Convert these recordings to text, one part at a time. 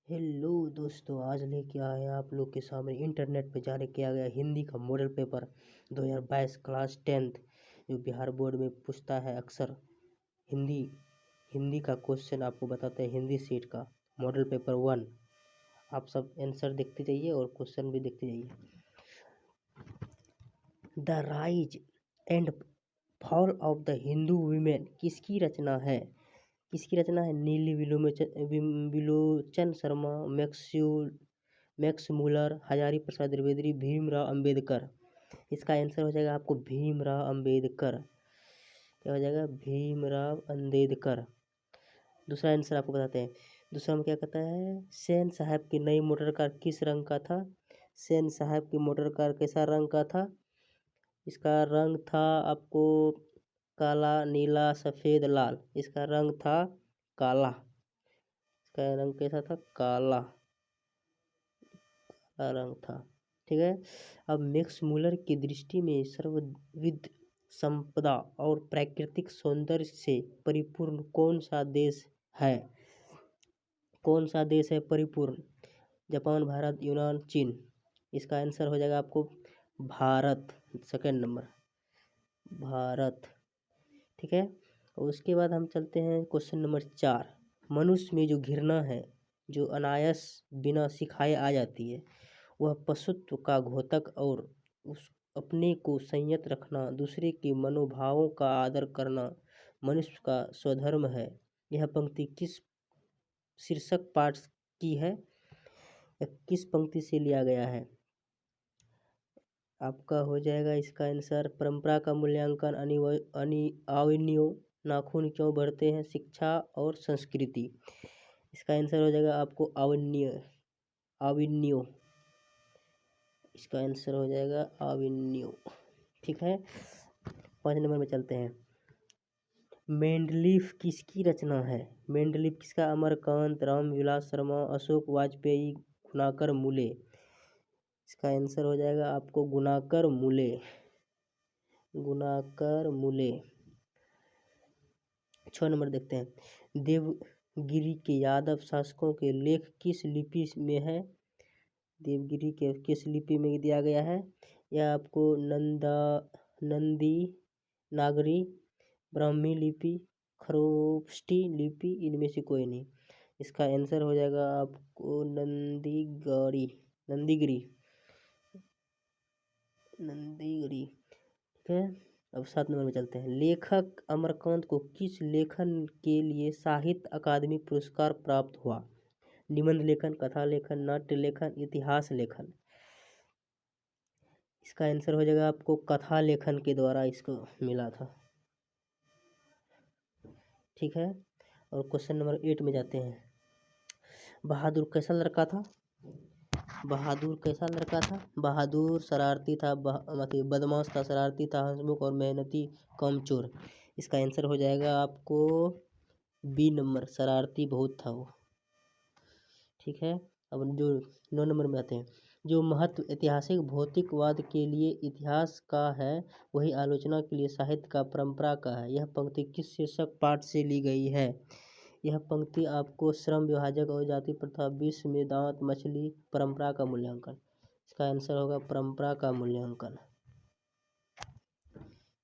Hello दोस्तों, आज लेके आए हैं आप लोग के सामने इंटरनेट पे जारी किया गया हिंदी का मॉडल पेपर 2022 क्लास 10th जो बिहार बोर्ड में पूछता है अक्सर। हिंदी हिंदी का क्वेश्चन आपको बताते हैं। हिंदी सीट का मॉडल पेपर 1। आप सब आंसर देखते जाइए और क्वेश्चन भी देखते जाइए। The rise and fall of the Hindu women किसकी रचना है? नीली विलोचन शर्मा, मैक्स मूलर, हजारी प्रसाद द्विवेदी, भीमराव अंबेडकर। इसका आंसर हो जाएगा आपको भीमराव अंबेडकर। क्या हो जाएगा? भीमराव अंबेडकर। दूसरा आंसर आपको बताते हैं। दूसरा में क्या कहता है? सेन साहब की नई मोटर कार किस रंग का था? सेन साहब की मोटर कार कैसा रंग का था? इसका रंग था आपको काला, नीला, सफ़ेद, लाल। इसका रंग था काला। इसका रंग कैसा था? काला रंग था। ठीक है। अब मैक्स मूलर की दृष्टि में सर्वविध संपदा और प्राकृतिक सौंदर्य से परिपूर्ण कौन सा देश है? परिपूर्ण? जापान, भारत, यूनान, चीन। इसका आंसर हो जाएगा आपको भारत। Second number Bharat. ठीक है। और उसके बाद हम चलते हैं क्वेश्चन नंबर 4। मनुष्य में जो घृणा है, जो अनायास बिना सिखाए आ जाती है, वह पशुत्व का घोतक और उस अपने को संयत रखना, दूसरे के मनोभावों का आदर करना मनुष्य का स्वधर्म है। यह पंक्ति किस शीर्षक पाठ की है या किस पंक्ति से लिया गया है? आपका हो जाएगा इसका आंसर परंपरा का मूल्यांकन, आवन्यों, नाखून क्यों बढ़ते हैं, शिक्षा और संस्कृति। इसका आंसर हो जाएगा आपको आवन्यों। इसका आंसर हो जाएगा आवन्यों। ठीक है। 5 नंबर में चलते हैं। मेंडलीफ किसकी रचना है? मेंडलीफ किसका? अमरकांत, रामविलास शर्मा, अशोक वाजपेयी, गुणाकर मूले। इसका आंसर हो जाएगा आपको गुणाकर मूले। 6 नंबर देखते हैं। देवगिरी के यादव शासकों के लेख किस लिपि में है? देवगिरी के किस लिपि में दिया गया है? यह आपको नंदी नागरी, ब्राह्मी लिपि, खरोष्ठी लिपि, इनमें से कोई नहीं। इसका आंसर हो जाएगा आपको नंदीगिरी। ठीक है। अब 7 नंबर में चलते हैं। लेखक अमरकांत को किस लेखन के लिए साहित्य अकादमी पुरस्कार प्राप्त हुआ? निबंध लेखन, कथा लेखन, नाट्य लेखन, इतिहास लेखन। इसका आंसर हो जाएगा आपको कथा लेखन के द्वारा इसको मिला था। ठीक है। और क्वेश्चन नंबर 8 में जाते हैं। बहादुर कैसा लड़का था? बहादुर शरारती था, बदमाश था, शरारती था, हंसमुख और मेहनती, कामचोर। इसका आंसर हो जाएगा आपको बी नंबर, शरारती बहुत था वो। ठीक है। अब जो 9 नंबर में आते हैं। जो महत्व ऐतिहासिक भौतिकवाद के लिए इतिहास का है, वही आलोचना के लिए साहित्य का परंपरा का है। यह पंक्ति किस शीर्षक पाठ से ली गई है? यह पंक्ति आपको श्रम विभाजक और जाति प्रथा, विश्व में दांत मछली, परंपरा का मूल्यांकन। इसका आंसर होगा परंपरा का मूल्यांकन।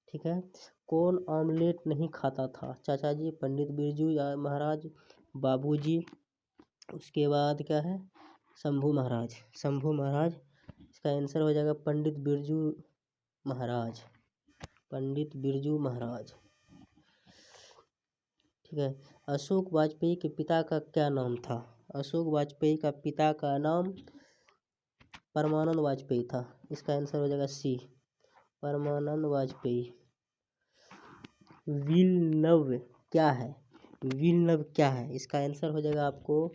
ठीक है। कौन ऑमलेट नहीं खाता था? चाचा जी, पंडित बिरजू या महाराज, बाबूजी। उसके बाद क्या है? शंभू महाराज। इसका आंसर हो जाएगा पंडित बिरजू महाराज। ठीक है। अशोक वाजपेयी के पिता का क्या नाम था? अशोक वाजपेयी का पिता का नाम परमानंद वाजपेयी था। इसका आंसर हो जाएगा सी, परमानंद वाजपेयी। विलनव क्या है? इसका आंसर हो जाएगा आपको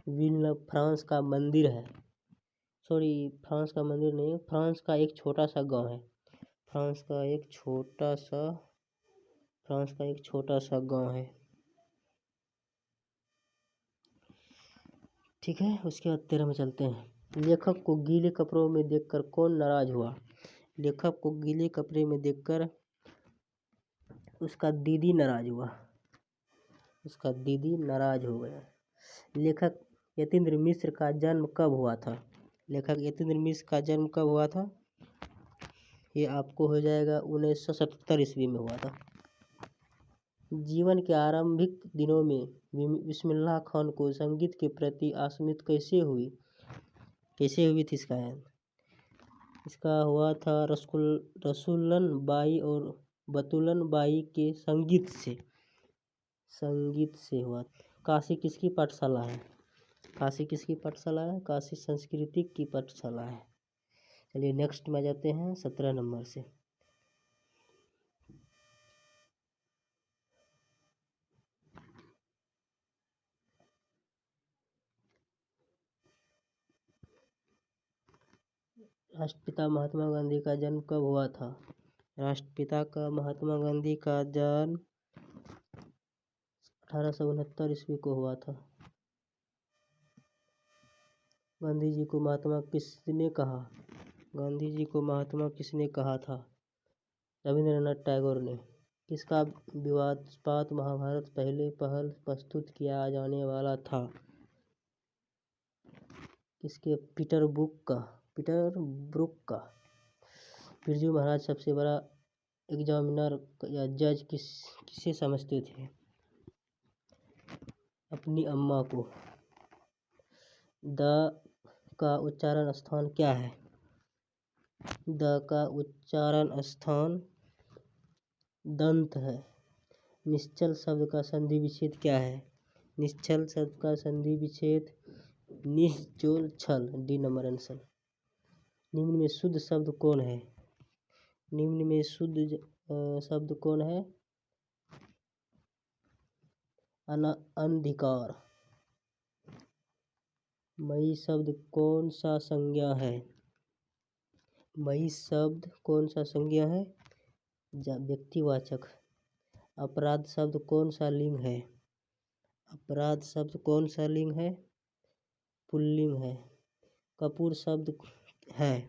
विलनव फ्रांस का मंदिर है। फ्रांस का मंदिर नहीं, फ्रांस का एक छोटा सा गांव है। फ्रांस का एक छोटा सा गांव है। ठीक है। उसके बाद 13 में चलते हैं। लेखक को गीले कपड़ों में देखकर कौन नाराज हुआ? लेखक को गीले कपड़े में देखकर उसका दीदी नाराज हो गया। लेखक यतीन्द्र मिश्र का जन्म कब हुआ था? लेखक यतीन्द्र मिश्र का जन्म कब हुआ था? ये आपको हो जाएगा 1977 ईस्वी में हुआ था। जीवन के आरंभिक दिनों में बिस्मिल्लाह खान को संगीत के प्रति आसक्ति कैसे हुई थी? इसका हुआ था रसूलन बाई और बतुलन बाई के संगीत से हुआ। काशी किसकी पाठशाला है? काशी किसकी पाठशाला है? काशी संस्कृति की पाठशाला है। चलिए नेक्स्ट में जाते हैं 17 नंबर से। राष्ट्रपिता महात्मा गांधी का जन्म कब हुआ था? राष्ट्रपिता का महात्मा गांधी का जन्म 1869 ईस्वी को हुआ था। गांधी जी को महात्मा किसने कहा? गांधी जी को महात्मा किसने कहा था? रविंद्रनाथ टैगोर ने। किसका विवादास्पद महाभारत पहले प्रस्तुत किया जाने वाला था? किसके? पीटर ब्रूक का। बिरजू महाराज सबसे बड़ा एग्जामिनर या जज किसे समझते थे? अपनी अम्मा को। द का उच्चारण स्थान क्या है? द का उच्चारण स्थान दंत है। निश्चल शब्द का संधि विच्छेद क्या है? निश्चल शब्द का संधि विच्छेद निश्चोल छल। D number answer. निम्न में शुद्ध शब्द कौन है? निम्न में शुद्ध शब्द कौन है? अंधिकार। मई शब्द कौन सा संज्ञा है? मई शब्द कौन सा संज्ञा है? व्यक्तिवाचक। अपराध शब्द कौन सा लिंग है? अपराध शब्द कौन सा लिंग है? पुल्लिंग है। कपूर शब्द है।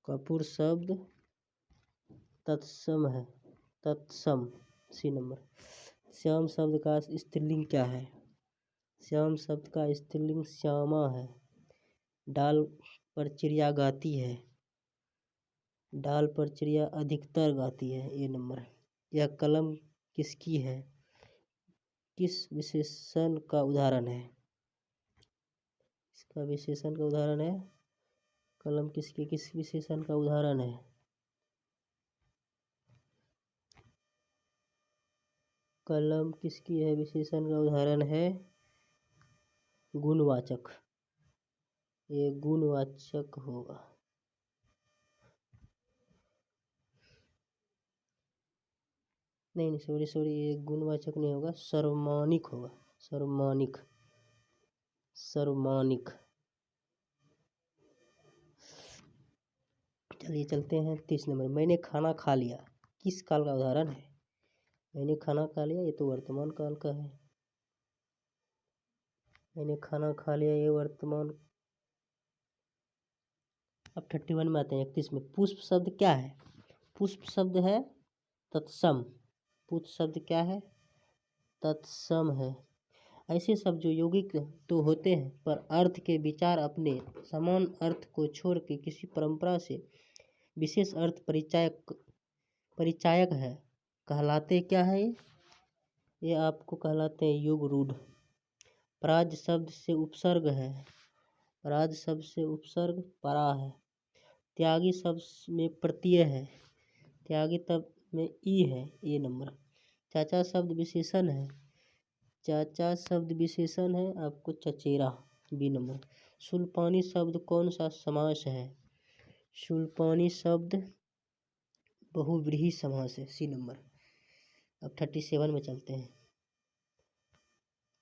कपूर शब्द तत्सम है। तत्सम। सी नंबर। श्याम शब्द का स्त्रीलिंग क्या है? श्याम शब्द का स्त्रीलिंग श्यामा है। डाल पर चिड़िया गाती है। डाल पर चिड़िया अधिकतर गाती है। ए नंबर। यह कलम किसकी है? किस विशेषण का उदाहरण है? इसका विशेषण का उदाहरण है। कलम किसके किस विशेषण का उदाहरण है? कलम किसकी है? विशेषण का उदाहरण है गुणवाचक। ये गुणवाचक होगा। नहीं सॉरी ये गुणवाचक नहीं होगा, सर्वमानिक होगा। सर्वमानिक। चलिए चलते हैं 30 नंबर। मैंने खाना खा लिया किस काल का उदाहरण है? मैंने खाना खा लिया ये तो वर्तमान काल का है। मैंने खाना खा लिया ये वर्तमान। अब 31 में आते हैं 31 में। पुष्प शब्द क्या है? पुष्प शब्द है तत्सम। पुष्प शब्द क्या है? तत्सम है। ऐसे शब्द जो यौगिक तो होते हैं पर अर्थ के विचार अपने समान अर्थ को छोड़ के किसी परंपरा से विशेष अर्थ परिचायक है कहलाते क्या है? ये आपको कहलाते हैं युग रूढ़। पराज शब्द से उपसर्ग है। पराज शब्द से उपसर्ग परा है। त्यागी शब्द में प्रत्यय है। त्यागी तब में ई है। ए नंबर। चाचा शब्द विशेषण है। चाचा शब्द विशेषण है आपको चचेरा। B number. शूलपानी शब्द कौन सा समास है? शूलपानी शब्द बहुव्रीहि समास है। C number. अब 37 में चलते हैं।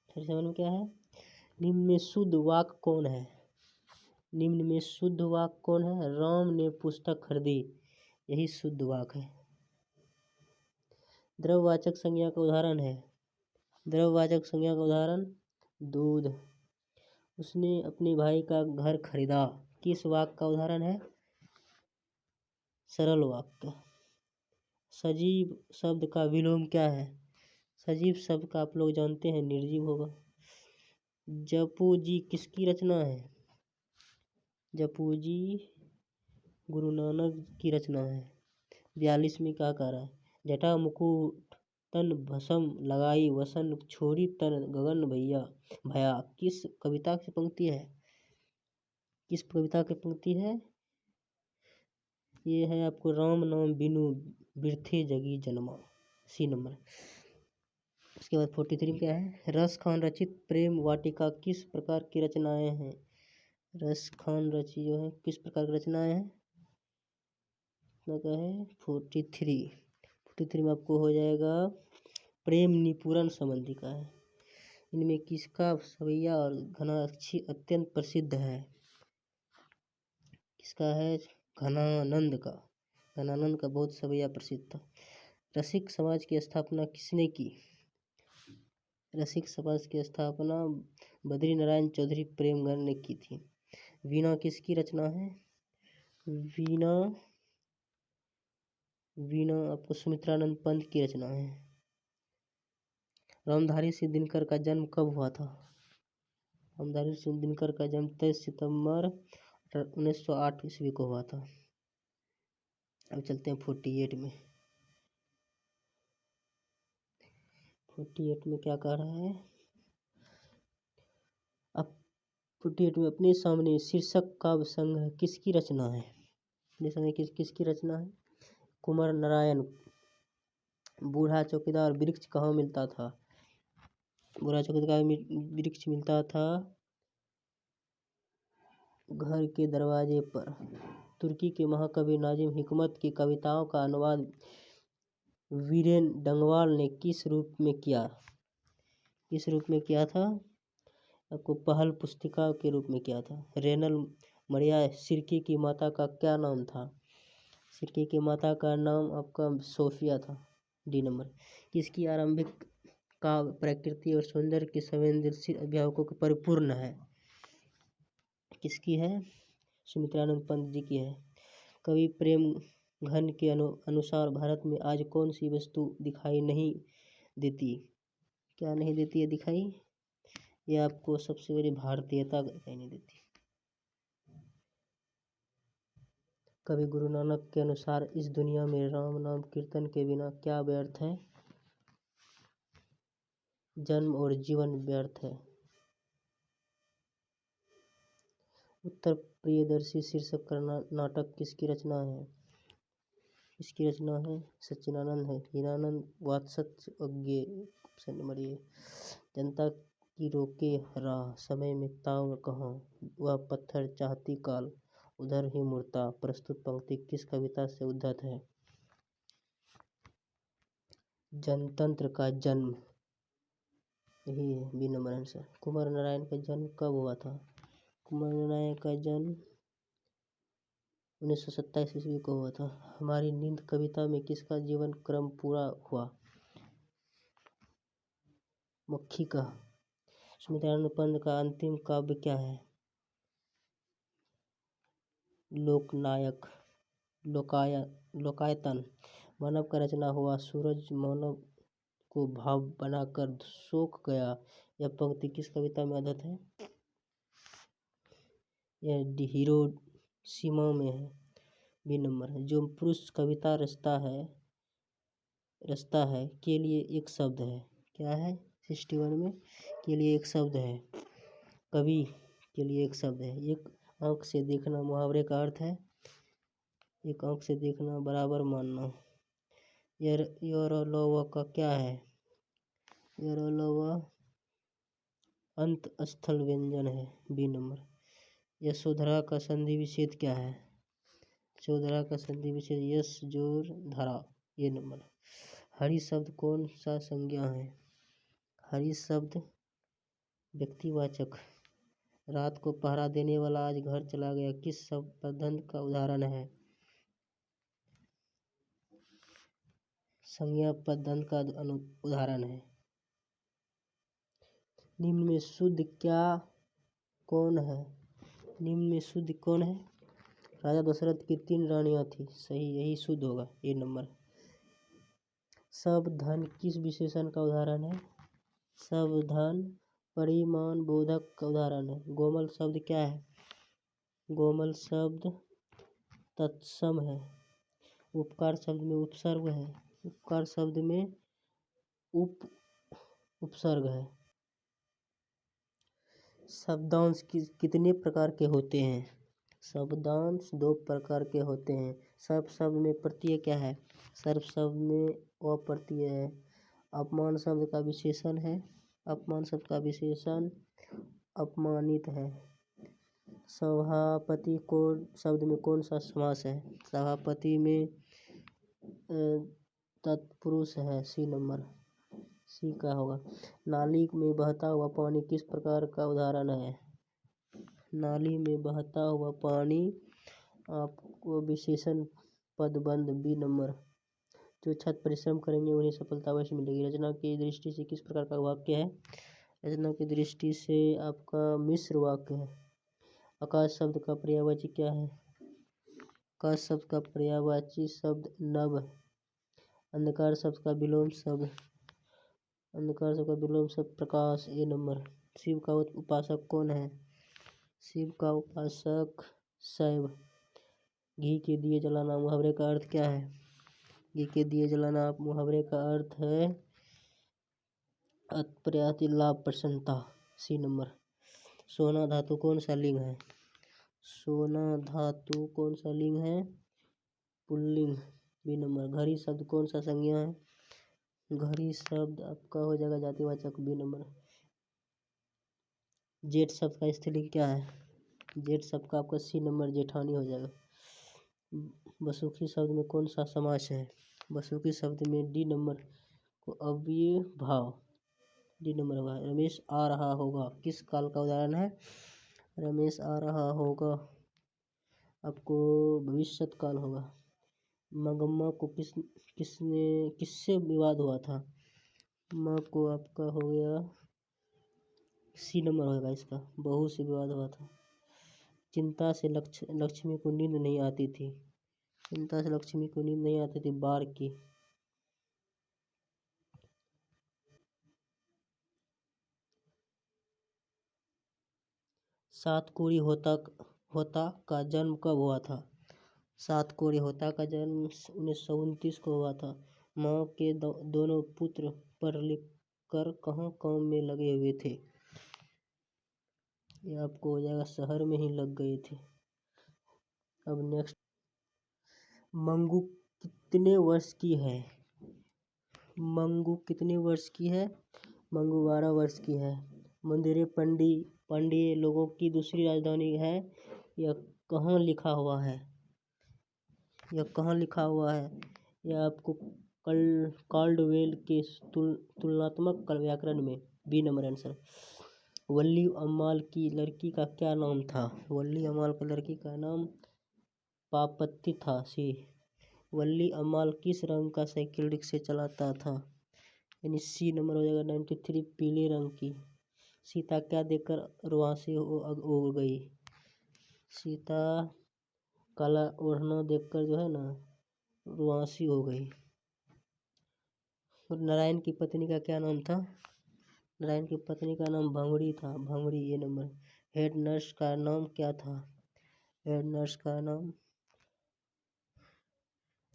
37 में क्या है? निम्न में शुद्ध वाक्य कौन है? निम्न में शुद्ध वाक्य कौन है? राम ने पुस्तक खरीदी, यही शुद्ध वाक्य है। द्रव्यवाचक संज्ञा का उदाहरण है। द्रव्यवाचक संज्ञा का उदाहरण दूध। उसने अपने भाई का घर खरीदा, किस वाक्य का उदाहरण है? सरल वाक्य। सजीव शब्द का विलोम क्या है? सजीव शब्द का आप लोग जानते हैं निर्जीव होगा। जपूजी किसकी रचना है? जपूजी गुरु नानक की रचना है। 42 में क्या कह रहा है? जटा मुकुट तन भस्म लगाई वसन छोड़ी तन गगन भया किस कविता की पंक्ति है? किस कविता की पंक्ति है? ये है आपको राम नाम बिनु बिरथे जगी जन्मा, सी नंबर। उसके बाद 43 में क्या है? रस खान रचित प्रेम वाटिका किस प्रकार की रचनाएं हैं? रस खान रची जो है किस प्रकार की रचनाएं हैं? क्या है? 43 में आपको हो जाएगा प्रेम निपुरण संबंधी का है। इनमें किसका सवैया और घनाक्षी अत्यंत प्रसिद्ध है? किसका है? घनानंद का। घनानंद का बहुत सवैया प्रसिद्ध था। रसिक समाज की स्थापना किसने की? रसिक समाज की स्थापना बद्री नारायण चौधरी प्रेमगढ़ ने की थी। वीणा किसकी रचना है? वीणा आपको सुमित्रानंद पंत की रचना है। रामधारी सिंह दिनकर का जन्म कब हुआ था? रामधारी सिंह दिनकर का जन्म 23 सितंबर 1908 ईस्वी को हुआ था। अब चलते हैं 48 में। 48 में क्या कह रहा है? अब 48 में अपने सामने शीर्षक काव्य संग्रह किसकी रचना है? अपने सामने किसकी रचना है? कुमार नारायण। बूढ़ा चौकीदार वृक्ष कहाँ मिलता था? बूढ़ा चौकीदार वृक्ष मिलता था घर के दरवाजे पर। तुर्की के महाकवि नाजिम हिकमत की कविताओं का अनुवाद वीरेन डंगवाल ने किस रूप में किया? किस रूप में किया था? आपको पहल पुस्तिका के रूप में किया था। रेनल मरिया सिरकी की माता का क्या नाम था? सिरकी की माता का नाम आपका सोफिया था, डी नंबर। किसकी आरंभिक काव्य प्रकृति और सौंदर्य के संवेदनशील अभिभावकों को परिपूर्ण है? किसकी है? सुमित्रानंद पंत जी की है। कवि प्रेम घन के अनुसार भारत में आज कौन सी वस्तु दिखाई नहीं देती? क्या नहीं देती है दिखाई? ये आपको सबसे बड़ी भारतीयता दिखाई नहीं देती। कवि गुरु नानक के अनुसार इस दुनिया में राम नाम कीर्तन के बिना क्या व्यर्थ है? जन्म और जीवन व्यर्थ है। उत्तर प्रियदर्शी शीर्षक का नाटक किसकी रचना है? इसकी रचना है सच्चिदानंद है। हीरानंद वात्सल्य अज्ञे, ऑप्शन नंबर ए। जनता की रोके राह समय में ताव कहाँ, वह पत्थर चाहती काल उधर ही मुड़ता। प्रस्तुत पंक्ति किस कविता से उद्धत है? जनतंत्र का जन्म, यही है B number answer. Kumar Narayan का जन्म कब हुआ था? कुमार नारायण का जन्म 1927 ईस्वी को हुआ था। हमारी नींद कविता में किसका जीवन क्रम पूरा हुआ? मक्खी का। सुमित्रानंद पंत का अंतिम काव्य क्या है? लोकनायक। लोकायतन। मानव का रचना हुआ सूरज मानव को भाव बनाकर सोख गया, यह पंक्ति किस कविता में आदत है? यह हिरोशिमा में है, बी नंबर है। जो पुरुष कविता रचता है के लिए एक शब्द है, क्या है? 61 में के लिए एक शब्द है, कवि के लिए एक शब्द है। एक आंख से देखना मुहावरे का अर्थ है, एक आंख से देखना बराबर मानना। योरलोवा का क्या है? योरलोवा अंत स्थल व्यंजन है, बी नंबर। यशोधरा का संधि विच्छेद क्या है? यशोधरा का संधि विच्छेद यश जोर धरा, ये नंबर। हरि शब्द कौन सा संज्ञा है? हरि शब्द व्यक्तिवाचक। रात को पहरा देने वाला आज घर चला गया किस शब्द पदबंध का उदाहरण है? संज्ञा पदबंध का उदाहरण है। निम्न में शुद्ध कौन है? निम्न में शुद्ध कौन है? राजा दशरथ की 3 रानियां थी, सही, यही शुद्ध होगा, ये नंबर। सब धन किस विशेषण का उदाहरण है? सब धन परिमाण बोधक का उदाहरण है। गोमल शब्द क्या है? गोमल शब्द तत्सम है। उपकार शब्द में उपसर्ग है। उपकार शब्द में उपसर्ग है। शब्दांश कितने प्रकार के होते हैं? शब्दांश 2 प्रकार के होते हैं। सर्व शब्द में प्रत्यय क्या है? सर्व शब्द में अप्रत्यय है। अपमान शब्द का विशेषण है। अपमान शब्द का विशेषण अपमानित है। सभापति को शब्द में कौन सा समास है? सभापति में तत्पुरुष है। सी नंबर सी का होगा। नाली में बहता हुआ पानी किस प्रकार का उदाहरण है? नाली में बहता हुआ पानी आपको विशेषण पदबंध बी नंबर। जो छत परिश्रम करेंगे उन्हें सफलता अवश्य मिलेगी। रचना की दृष्टि से किस प्रकार का वाक्य है? रचना की दृष्टि से आपका मिश्र वाक्य है। आकाश शब्द का पर्यायवाची क्या है? आकाश शब्द का पर्यायवाची शब्द नभ। अंधकार शब्द का विलोम शब्द प्रकाश। ए नंबर। शिव का उपासक कौन है? शिव का उपासक शैव। घी के दिए जलाना मुहावरे का अर्थ क्या है? घी के दिए जलाना मुहावरे का अर्थ है अप्रत्याशित लाभ, प्रसन्नता। C number. सोना धातु कौन सा लिंग है? सोना धातु कौन सा लिंग है? पुल्लिंग। B number. घड़ी शब्द कौन सा संज्ञा है? घड़ी शब्द आपका हो जाएगा जातिवाचक। B number. जेठ शब्द का स्त्रीलिंग क्या है? जेठ शब्द का आपका सी नंबर जेठानी हो जाएगा। बसुकी शब्द में कौन सा समास है? बसुकी शब्द में डी नंबर को अव्यय भाव। डी नंबर होगा। रमेश आ रहा होगा किस काल का उदाहरण है? रमेश आ रहा होगा आपको भविष्यत काल होगा। मगम्मा को किससे विवाद हुआ था? माँ को आपका हो गया सी नंबर होगा इसका, बहू से विवाद हुआ था। चिंता से लक्ष्मी को नींद नहीं आती थी। चिंता से लक्ष्मी को नींद नहीं आती थी बार की। सातकोरी होता का जन्म कब हुआ था? सातकोरी होता का जन्म 1929 को हुआ था। माँ के दोनों पुत्र पढ़ लिख कर कहाँ काम में लगे हुए थे? ये आपको हो जाएगा शहर में ही लग गए थे। अब नेक्स्ट, मंगू कितने वर्ष की है? मंगू कितने वर्ष की है? मंगू 12 वर्ष की है। मंदिरे पांड्य लोगों की दूसरी राजधानी है। यह कहाँ लिखा हुआ है? यह कहाँ लिखा हुआ है? यह आपको काल्डवेल के तुलनात्मक व्याकरण में। B number answer. Valli Ammal की लड़की का क्या नाम था? वल्ली अम्माल की लड़की का नाम पापत्ती था। सी। वल्ली अम्माल किस रंग का साइकिल रिक्शा चलाता था? यानी सी नंबर हो जाएगा 93 पीले रंग की। सीता क्या देखकर रुआंसी हो गई? सीता काला ओढ़ना देखकर जो है ना रुआंसी हो गई। और नारायण की पत्नी का क्या नाम था? नारायण की पत्नी का नाम भंवरी था। भंवरी। ये नंबर। हेड नर्स का नाम क्या था? हेड नर्स का नाम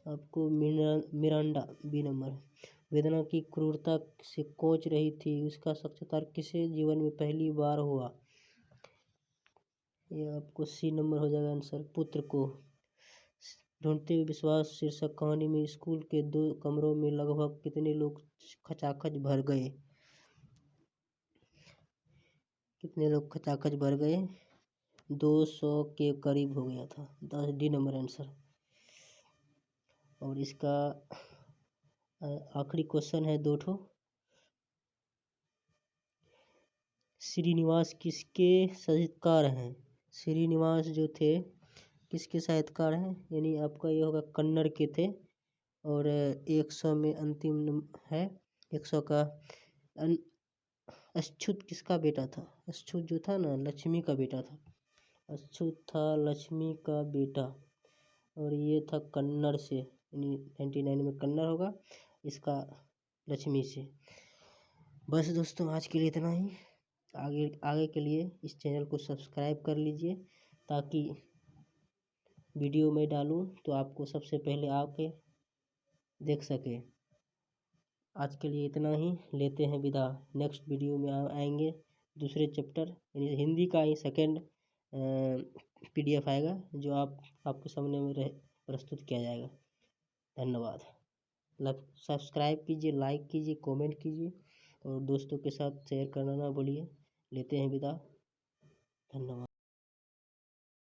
आपको मिरांडा। B number. वेदना की क्रूरता से कोच रही थी उसका साक्षात्कार किसे जीवन में पहली बार हुआ? ये आपको सी नंबर हो जाएगा आंसर, पुत्र को। ढूंढते हुए विश्वास शीर्षक कहानी में स्कूल के 2 कमरों में लगभग कितने लोग खचाखच भर गए? कितने लोग खचाखच भर गए? 200 के करीब हो गया था। 10 डी नंबर आंसर। और इसका आखिरी क्वेश्चन है 2 ठो। श्रीनिवास किसके साहित्यकार हैं? श्रीनिवास जो थे किसके साहित्यकार हैं? यानी आपका ये होगा कन्नड़ के थे। और 100 में अंतिम है 100 का। अच्युत किसका बेटा था? अच्युत जो था ना लक्ष्मी का बेटा था। अच्युत था लक्ष्मी का बेटा। और ये था कन्नड़ से, यानी 99 में कन्नड़ होगा, इसका लक्ष्मी से। बस दोस्तों आज के लिए इतना ही। आगे आगे के लिए इस चैनल को सब्सक्राइब कर लीजिए, ताकि वीडियो में डालूं तो आपको सबसे पहले आके देख सके। आज के लिए इतना ही, लेते हैं विदा। नेक्स्ट वीडियो में आएंगे दूसरे चैप्टर, यानी हिंदी का ही सेकेंड PDF आएगा, जो आपके सामने में प्रस्तुत किया जाएगा। धन्यवाद। सब्सक्राइब कीजिए, लाइक कीजिए, कमेंट कीजिए और दोस्तों के साथ शेयर करना ना भूलिए। लेते हैं विदा। धन्यवाद।